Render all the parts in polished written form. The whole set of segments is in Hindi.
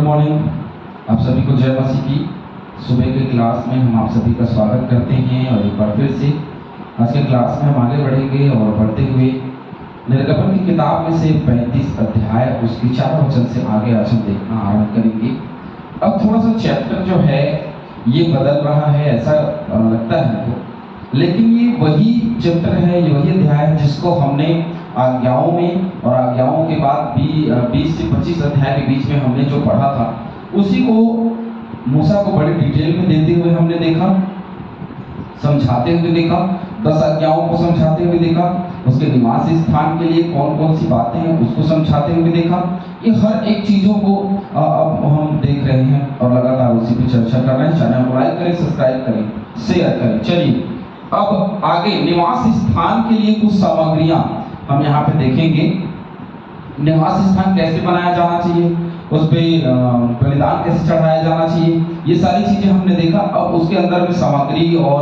मॉर्निंग। आप सभी को जय मसीह की। सुबह के क्लास में हम आप सभी का स्वागत करते हैं और एक बार फिर से आज के क्लास में हम आगे बढ़ेंगे और बढ़ते हुए निर्गमन की किताब में से 35 अध्याय उसके 4 वचन से आगे आज हम देखना आरंभ करेंगे। अब थोड़ा सा चैप्टर जो है ये बदल रहा है, ऐसा लगता है हमको, लेकिन ये वही चैप्टर है, ये वही अध्याय है जिसको हमने आज्ञाओं में और आज्ञाओं के बाद 20 से 25 अध्याय के बीच में हमने जो पढ़ा था उसी को मूसा को बड़ी डिटेल में देते हुए हमने देखा, समझाते हुए देखा, 10 आज्ञाओं को समझाते हुए देखा, उसके निवास स्थान के लिए कौन कौन सी बातें हैं उसको समझाते हुए देखा। ये हर एक चीज़ों को अब हम देख रहे हैं और लगातार उसी पर चर्चा कर रहे हैं। चैनल को लाइक करें, सब्सक्राइब करें, शेयर करें। चलिए अब आगे निवास स्थान के लिए कुछ सामग्रियां हम यहाँ पे देखेंगे। निवास स्थान कैसे बनाया जाना चाहिए, उस पर बलिदान कैसे चढ़ाया जाना चाहिए, ये सारी चीजें हमने देखा। अब उसके अंदर में सामग्री और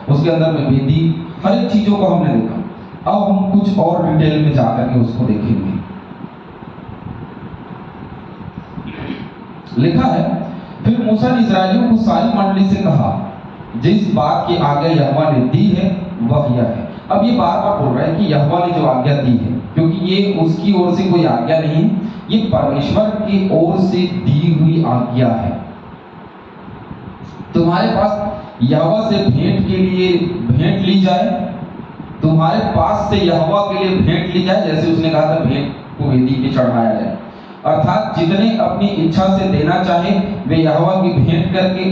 उसके अंदर में वेदी, हर एक चीजों को हमने देखा। अब हम कुछ और डिटेल में जाकर के उसको देखेंगे। लिखा है, फिर मूसा ने इस्राएलियों को सारी मंडली से कहा, जिस बात की आज्ञा यहोवा ने दी है वह यह है। अब ये बार बार बोल रहा है कि यहोवा ने जो आज्ञा दी है, क्योंकि ये उसकी ओर से कोई आज्ञा नहीं, ये परमेश्वर की ओर से दी हुई आज्ञा है। तुम्हारे पास यहोवा से भेंट के लिए भेंट ली जाए, तुम्हारे पास से यहोवा के लिए भेंट ली जाए, जैसे उसने कहा था भेंट को वेदी पे चढ़ाया जाए, अर्थात जितने अपनी इच्छा से देना चाहे वे यहोवा की भेंट करके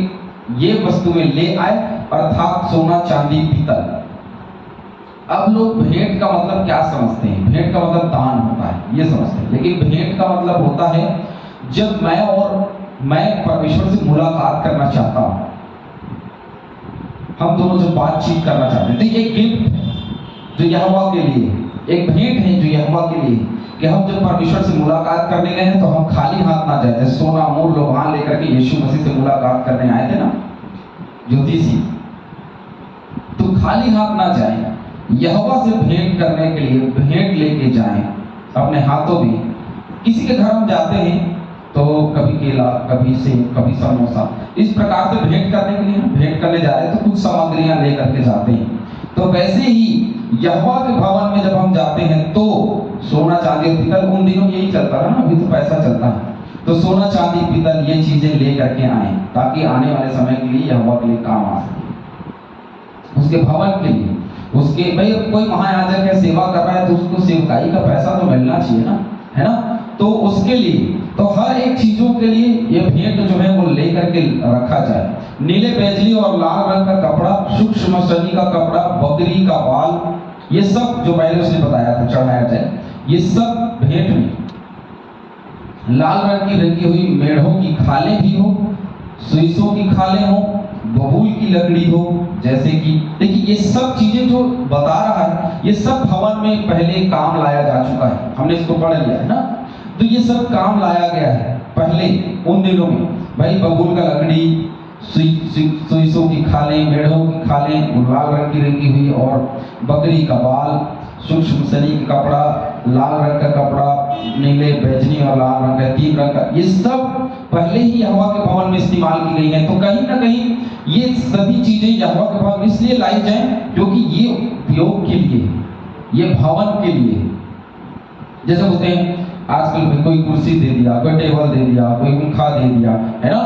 ये वस्तुएं ले आए, अर्थात सोना, चांदी, पीतल। अब लोग भेंट का मतलब क्या समझते हैं? भेंट का मतलब दान होता है, ये समझते हैं, लेकिन भेंट का मतलब होता है जब मैं परमेश्वर से मुलाकात करना चाहता हूं, हम दोनों जो बातचीत करना चाहते हैं, तो ये गिफ्ट है जो यहोवा के लिए, एक भेंट है जो यहोवा के लिए, कि हम जब परमेश्वर से मुलाकात करने गए हैं तो हम खाली हाथ ना जाए। सोना मोर लोहान लेकर के यीशु मसीह से मुलाकात करने आए थे ना ज्योतिषी, तो खाली हाथ ना जाए, यहोवा से भेंट करने के लिए भेंट लेके जाएं अपने हाथों में। किसी के घर हम जाते हैं तो कभी केला, कभी सेब, कभी समोसा, इस प्रकार से भेंट करने के लिए भेंट करने जा रहे हैं तो कुछ सामग्रियां लेकर के जाते हैं। तो वैसे ही यहोवा के भवन में जब हम जाते हैं तो सोना, चांदी, पीतल, उन दिनों यही चलता था ना, अभी तो पैसा चलता है, तो सोना, चांदी, पीतल ये चीजें ले करके आए ताकि आने वाले समय के लिए यहोवा के लिए काम आ सके, उसके भवन के लिए। उसके भाई कोई महायाजक है, सेवा कर रहा है, तो उसको सेवकाई का पैसा तो मिलना चाहिए ना, है ना? तो उसके लिए तो हर एक चीजों के लिए ये भेंट जो है वो लेकर के रखा जाए। नीले, बैजली और लाल रंग का कपड़ा, सूक्ष्म सनी का कपड़ा, बकरी का बाल, ये सब जो पहले उसने बताया था चढ़ाया जाए, ये सब भेंट में। लाल रंग की रंगी हुई मेढ़ों की खालें भी हो, सुइसों की खालें हो, बबूल की लकड़ी हो, जैसे कि देखिए ये सब चीजें जो बता रहा है ये सब भवन में पहले काम लाया जा चुका है, हमने इसको पढ़ लिया है ना। तो ये सब काम लाया गया है पहले उन दिनों में। भाई बबूल का लकड़ी, सुइसों की खालें, मेढ़ों की खालें, लाल रंग की रंगी हुई, और बकरी का बाल, सूक्ष्म सनी का कपड़ा, लाल रंग का कपड़ा, नीले, बैजनी और लाल रंग का, 3 रंग का, ये सब पहले ही यहोवा के भवन में इस्तेमाल की गई हैं। तो कहीं ना कहीं ये सभी चीजें यहोवा के भवन में इसलिए लाई जाए क्योंकि ये उपयोग के लिए, ये भवन के लिए। जैसे बोलते हैं आजकल कोई कुर्सी दे दिया, कोई टेबल दे दिया, कोई पंखा दे दिया, है ना,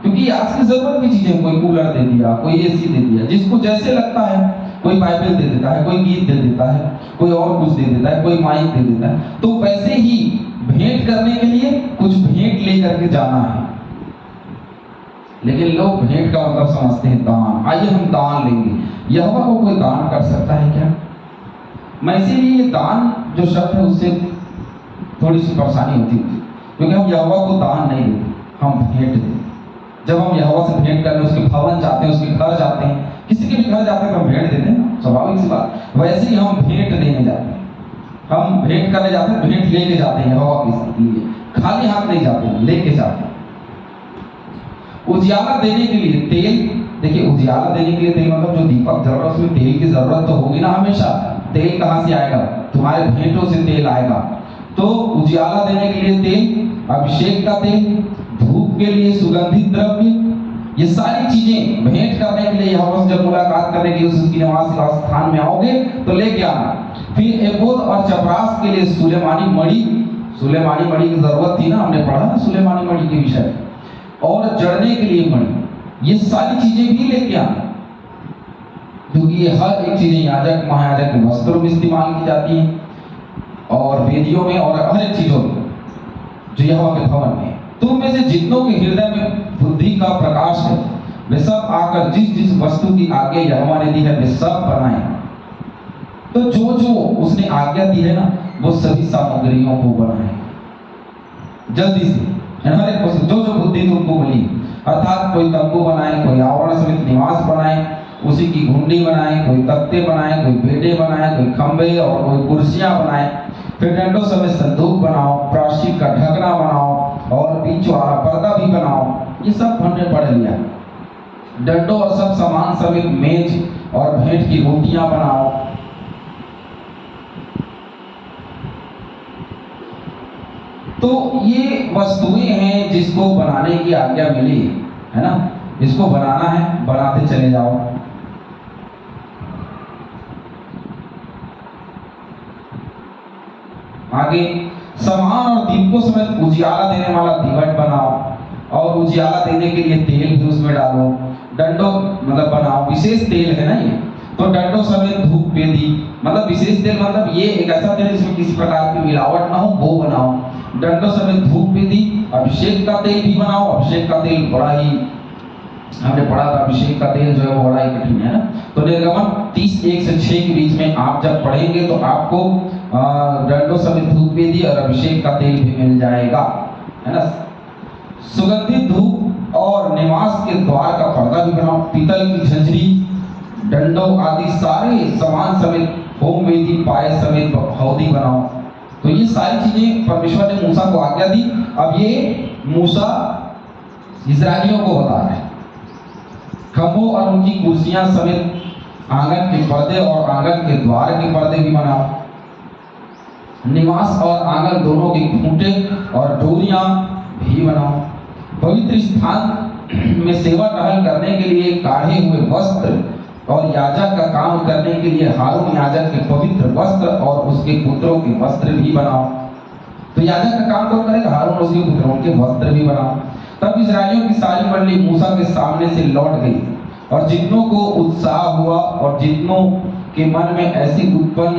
क्योंकि आज की जरूरत की चीजें, कोई कूलर दे दिया, कोई एसी दे दिया, जिसको जैसे लगता है, कोई बाइबल दे देता है, कोई गीत दे देता है, कोई और कुछ दे देता है, कोई माइक दे देता है। तो वैसे ही भेंट करने के लिए कुछ भेंट लेकर के जाना है, लेकिन लोग भेंट का मतलब समझते हैं दान। आइए हम दान लेंगे। यहोवा को कोई दान कर सकता है क्या? मैं इसीलिए दान जो शब्द है उससे थोड़ी सी परेशानी होती है, क्योंकि हम यहोवा को दान नहीं देते, हम भेंट देते। जब हम यहोवा से भेंट करने उसके भवन जाते हैं, उसके घर जाते हैं, किसी के भी घर जाते हैं तो हम भेंट देते हैं, स्वाभाविक सी बात। वैसे ही हम भेंट देने जाते हैं, हम भेंट करने जाते हैं, भेंट लेके जाते हैं यहोवा के लिए, खाली हाथ नहीं जाते हैं, लेके जाते हैं। उजियाला देने के लिए तेल, देखिए उजियाला देने के लिए तेल मतलब जो दीपक जल रहा है उसमें तेल की जरूरत तो होगी ना हमेशा। तेल कहाँ से आएगा? तुम्हारे भेंटों से तेल आएगा। तो उजियाला देने के लिए तेल, अभिषेक का तेल, धूप के लिए सुगंधित द्रव्य, ये सारी चीजें भेंट करने के लिए यहोवा से जब मुलाकात करने के लिए उसकी निवास स्थान में आओगे तो लेके आना। फिर एपोद और चपरास के लिए सुलेमानी मणि, सुलेमानी मणि की जरूरत थी ना, हमने पढ़ा ना सुलेमानी मणि के विषय, और जड़ने के लिए मणि, ये सारी चीजें भी लेके आना, क्योंकि ये हर एक चीजें याजक महायाजक के वस्त्रों में इस्तेमाल की जाती हैं और वेदियों में और हर एक चीजों में जो यहोवा के भवन में। तुम में से जितनों के हृदय में बुद्धि का प्रकाश है वे सब आकर जिस जिस वस्तु की आज्ञा यहोवा ने दी है वे सब बनाएं। तो जो जो उसने आज्ञा दी है ना वो सभी सामग्रियों को बनाएं जल्दी से, हर एक वस्तु जो जो बुद्धि तुमको मिली, अर्थात कोई तंबू बनाए, कोई आवरण समेत निवास बनाए, उसी की घुंडी बनाए, कोई तख्ते बनाए, कोई बेटे बनाए, कोई खंबे और कोई कुर्सियां बनाए, फिर डंडों समेत संदूक बनाओ, प्रायश्चित का ढकना बनाओ और बीच वाला पर्दा भी बनाओ। ये सब हमने पढ़ लिया। डंडों और सब सामान समेत मेज और भेंट की रोटियां बनाओ। तो ये वस्तुएं हैं जिसको बनाने की आज्ञा मिली है ना, इसको बनाना है, बनाते चले जाओ। आगे सामान और दीपकों समेत उजियाला देने वाला दीवट बनाओ और उजियाला देने के लिए तेल भी उसमें डालो। डंडों मतलब बनाओ, विशेष तेल है ना ये, तो डंडों समेत धूप वेदी, मतलब विशेष तेल मतलब ये एक ऐसा तेल जिसमें किसी प्रकार की मिलावट ना हो, वो बनाओ। डंडों समेत धूप वेदी, अभिषेक का तेल भी बनाओ। अभिषेक का तेल बड़ा ही, हमने पढ़ा था अभिषेक का तेल जो है वो बड़ा ही कठिन है ना। तो निर्गमन 30:1 से 6 के बीच में आप जब पढ़ेंगे तो आपको डंडों समेत धूप वेदी और अभिषेक का तेल भी मिल जाएगा, है ना। सुगंधित धूप और निवास के द्वार का पर्दा भी बनाओ। पीतल की झंझरी, डंडों आदि सारे सामान समेत होम वेदी, पाए समेत हौदी बनाओ। तो ये सारी चीजें परमेश्वर ने मूसा को आज्ञा दी। अब ये मूसा इस्राएलियों को बता रहे हैं। खंभों और उनकी कुर्सियां समेत आंगन के पर्दे और आंगन के द्वार के पर्दे भी बनाओ। निवास और आंगन दोनों के खूंटे और डोरियां भी बनाओ। पवित्र स्थान में सेवा टहल करने के लिए काढ़े हुए वस्त्र और याजक का काम करने के लिए हारून याजक के पवित्र वस्त्र और उसके पुत्रों के वस्त्र भी बनाओ। तो याजक का काम कौन करेगा? हारून और उसके पुत्रों के वस्त्र भी बनाओ। तब इस्राएलियों की सारी मंडली मूसा के सामने से लौट गई, और जितनों को उत्साह हुआ और जितनों के मन में ऐसी उत्पन्न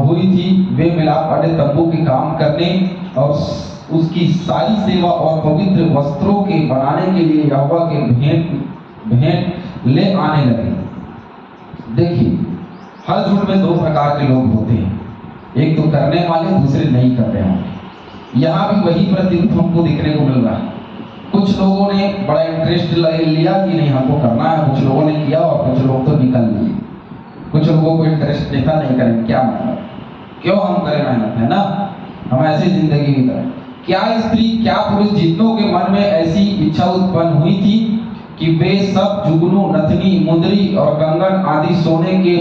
हुई थी वे मिलाप वाले तंबू के काम करने और उसकी सारी सेवा और पवित्र वस्त्रों के बनाने के लिए यहोवा के भेंट ले आने लगे। देखिए, हर झुंड में दो प्रकार के लोग होते हैं, एक तो करने वाले, दूसरे नहीं करने वाले। यहाँ भी वही प्रतिरूप हमको देखने को मिल रहा है। कुछ लोगों ने बड़ा इंटरेस्ट लिया कि नहीं हमको करना है, कुछ लोगों ने किया और कुछ लोग तो निकल लिए। कुछ लोगों को इंटरेस्ट देखा नहीं करें, क्या मतलब, क्यों हम करें मेहनत, है ना, हम ऐसी जिंदगी की तरह। क्या स्त्री क्या पुरुष जितनों के मन में ऐसी इच्छा उत्पन्न हुई थी कि वे सब जुगनू, नथनी, मुंदरी और कंगन आदि सोने के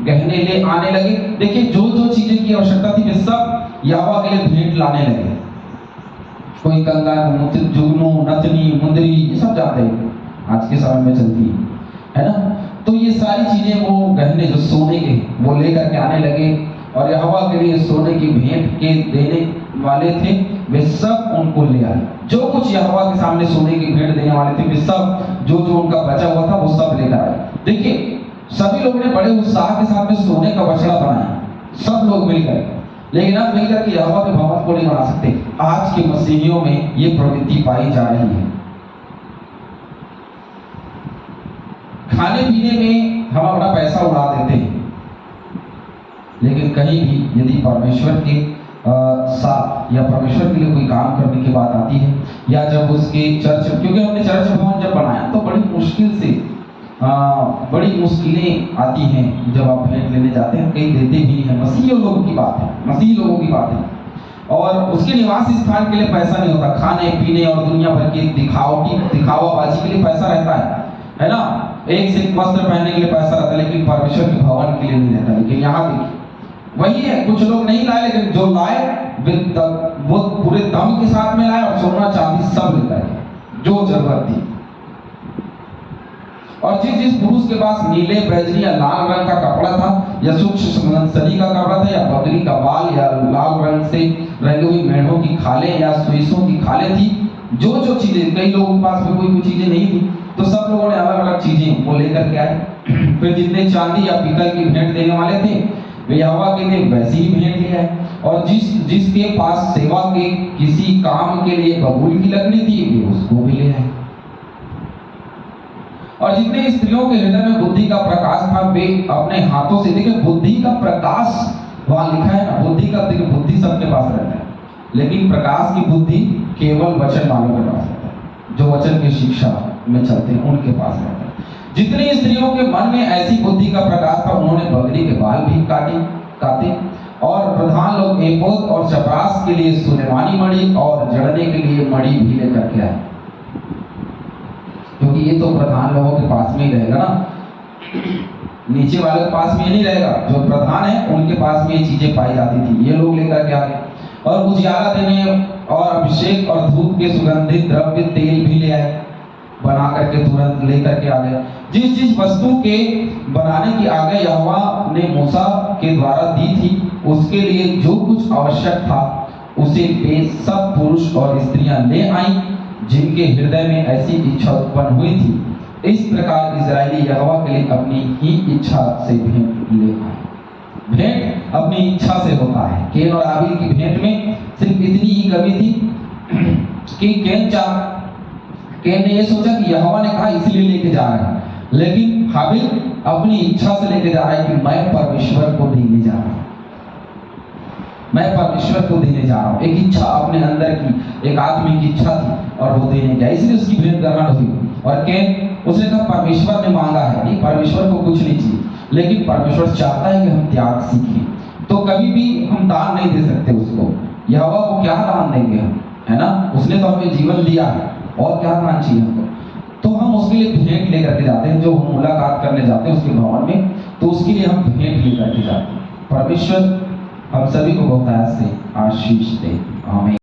गहने ले आने लगे। देखिए, जो जो चीजें की आवश्यकता थी वे सब यहोवा के लिए भेंट लाने लगे। कोई कंगन, जुगनू, नथनी, मुंदरी, ये सब जाते हैं, आज के समय में चलती है ना। तो ये सारी चीजें, वो गहने जो सोने के, वो लेकर के आने लगे और यहोवा के लिए सोने की भेंट के देने वाले थे वे सब उनको ले आए। जो कुछ यहोवा के सामने सोने की भेंट देने वाले थे वे सब, जो जो उनका बचा हुआ था वो सब लेकर आए। देखिए, सभी लोगों ने बड़े उत्साह के साथ में सोने का बछड़ा बनाया, सब लोग मिलकर, लेकिन अब मिलकर के यहोवा के भवन को नहीं बना सकते। आज के मसीहियों में ये प्रवृत्ति पाई जा रही है। खाने पीने में हम अपना पैसा उड़ा देते हैं, लेकिन कहीं भी यदि परमेश्वर के साथ या परमेश्वर के लिए कोई काम करने की बात आती है, या जब उसके चर्च, क्योंकि हमने चर्च भवन जब बनाया तो बड़ी मुश्किल से बड़ी मुश्किलें आती हैं जब आप भेंट लेने जाते हैं, कहीं देते भी हैं। मसीही लोगों की बात है, मसीही लोगों की बात है। और उसके निवास स्थान के लिए पैसा नहीं होता, खाने पीने और दुनिया भर की दिखावाबाजी के लिए पैसा रहता है ना। एक से वस्त्र पहनने के लिए पैसा रहता है, लेकिन परमेश्वर के भवन के लिए नहीं रहता। लेकिन यहाँ देखिए वही है, कुछ लोग नहीं लाए, लेकिन जो लाए वो पूरे दम के साथ में लाए और सोना चांदी सब लेकर जो जरूरत थी। और जिस पुरुष के पास नीले, बैजनी या लाल रंग का कपड़ा था, या सूक्ष्म सदी का कपड़ा था, या बकरी का बाल, या लाल रंग से रंगी हुई मेढ़ों की खालें या सुइसों की खालें थी, जो चीजें, कई लोगों के पास में कोई चीजें नहीं थी, तो सब लोगों ने अलग अलग चीजें वो लेकर के आए। फिर जितने चांदी या पीतल की भेंट देने वाले थे वे यहोवा के लिए वैसी ही भेंट ले आए। और जिसके पास सेवा के किसी काम के लिए बबूल की लकड़ी थी वे उसको भी ले आए। और जितने स्त्रियों के हृदय में बुद्धि का प्रकाश था वे अपने हाथों से, देखिए बुद्धि का प्रकाश वहां लिखा है ना, बुद्धि का, देखिए बुद्धि सबके पास रहता है, लेकिन प्रकाश की बुद्धि केवल वचन वालों के पास रहता है, जो वचन की शिक्षा में चलते हैं उनके पास रहता है। जितनी स्त्रियों के मन में ऐसी बुद्धि का प्रकाश था उन्होंने बकरी के बाल भी काटे और प्रधान लोग एपोद और चपरास के लिए सुलेमानी मणि और जड़ने के लिए मणि भी लेकर के आए, क्योंकि ये तो प्रधान लोगों के पास में ही रहेगा ना, नीचे वाले के पास में ये नहीं रहेगा। जो प्रधान है उनके पास में ये चीजें पाई जाती थी, ये लोग लेकर के आ गए। और उजियाला देने और अभिषेक और धूप के सुगंधित द्रव्य तेल भी ले आए, बना करके तुरंत लेकर के आ गए। जिस वस्तु के बनाने की आज्ञा यहोवा ने मूसा के द्वारा दी थी उसके लिए जो कुछ आवश्यक था उसे वे सब पुरुष और स्त्रियां ले आई जिनके हृदय में ऐसी इच्छा उत्पन्न हुई थी। इस प्रकार इजरायली यहोवा के लिए अपनी ही इच्छा से भेंट ले आए। भेंट अपनी इच्छा से होता है। कैन और हाबिल की भेंट में सिर्फ इतनी ही कमी थी कि कैन ने यह सोचा कि यहोवा ने कहा इसलिए लेके जा रहा है, लेकिन हाबिल अपनी इच्छा से लेके जा रहा है कि मैं परमेश्वर को देने जा रहा हूं, मैं परमेश्वर को देने जा रहा हूं। एक इच्छा अपने अंदर की, एक आत्मिक इच्छा थी और वो देने गया, इसलिए उसकी भेंट ग्रहण हुई। और कैन, उसने कहा परमेश्वर ने मांगा है, नहीं परमेश्वर को कुछ नहीं चाहिए, लेकिन परमेश्वर चाहता है कि हम त्याग सीखें। तो कभी भी हम दान नहीं दे सकते उसको, यहोवा को क्या दान देंगे हम, है ना, उसने तो हमें जीवन दिया है और क्या दान चाहिए हमको। तो हम उसके लिए भेंट लेकर के जाते हैं, जो हम मुलाकात करने जाते हैं उसके भवन में, तो उसके लिए हम भेंट लेकर के जाते हैं। परमेश्वर हम सभी को बहुत से आशीष दे, आमीन।